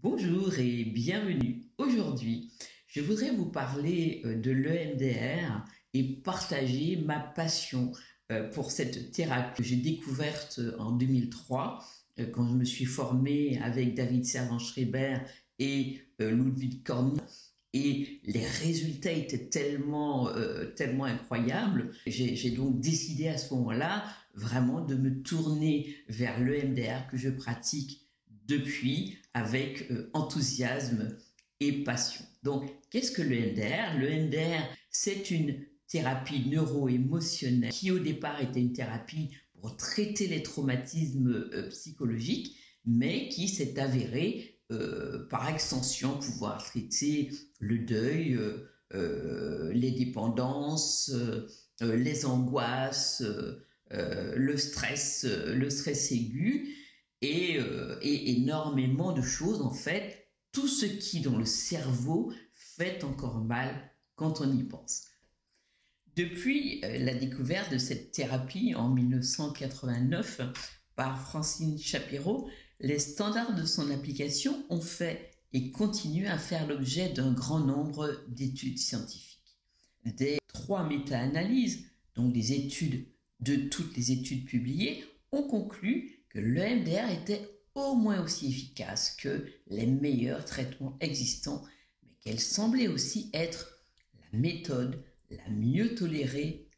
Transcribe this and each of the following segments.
Bonjour et bienvenue. Aujourd'hui, je voudrais vous parler de l'EMDR et partager ma passion pour cette thérapie que j'ai découverte en 2003 quand je me suis formée avec David Servan-Schreiber et Ludwig Korn. Et les résultats étaient tellement incroyables. J'ai donc décidé à ce moment-là vraiment de me tourner vers l'EMDR que je pratique depuis avec enthousiasme et passion. Donc, qu'est-ce que l'EMDR? L'EMDR, c'est une thérapie neuro-émotionnelle qui au départ était une thérapie pour traiter les traumatismes psychologiques, mais qui s'est avérée par extension pouvoir traiter le deuil, les dépendances, les angoisses, le stress aigu et énormément de choses en fait, tout ce qui dans le cerveau fait encore mal quand on y pense. Depuis la découverte de cette thérapie en 1989 par Francine Shapiro, les standards de son application ont fait et continuent à faire l'objet d'un grand nombre d'études scientifiques. Des 3 méta-analyses, donc des études de toutes les études publiées, ont conclu que l'EMDR était au moins aussi efficace que les meilleurs traitements existants, mais qu'elle semblait aussi être la méthode la mieux tolérée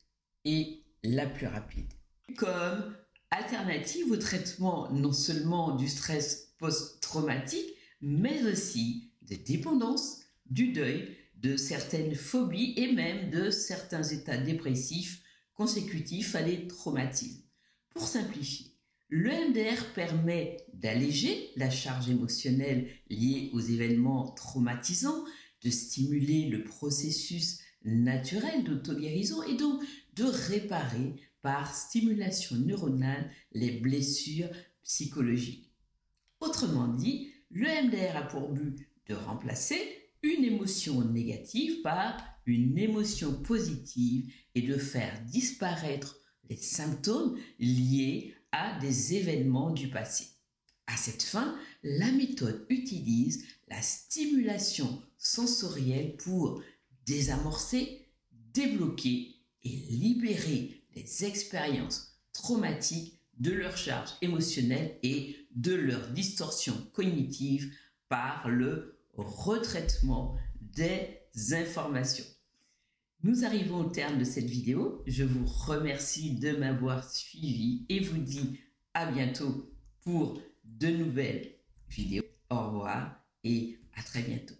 et la plus rapide. Comme alternative au traitement non seulement du stress post-traumatique, mais aussi de dépendance, du deuil, de certaines phobies et même de certains états dépressifs consécutifs à des traumatismes. Pour simplifier, l'EMDR permet d'alléger la charge émotionnelle liée aux événements traumatisants, de stimuler le processus naturel d'auto-guérison et donc de réparer par stimulation neuronale les blessures psychologiques. Autrement dit, l'EMDR a pour but de remplacer une émotion négative par une émotion positive et de faire disparaître les symptômes liés à des événements du passé. À cette fin, la méthode utilise la stimulation sensorielle pour désamorcer, débloquer et libérer les expériences traumatiques de leur charge émotionnelle et de leur distorsion cognitive par le retraitement des informations. Nous arrivons au terme de cette vidéo. Je vous remercie de m'avoir suivi et vous dis à bientôt pour de nouvelles vidéos. Au revoir et à très bientôt.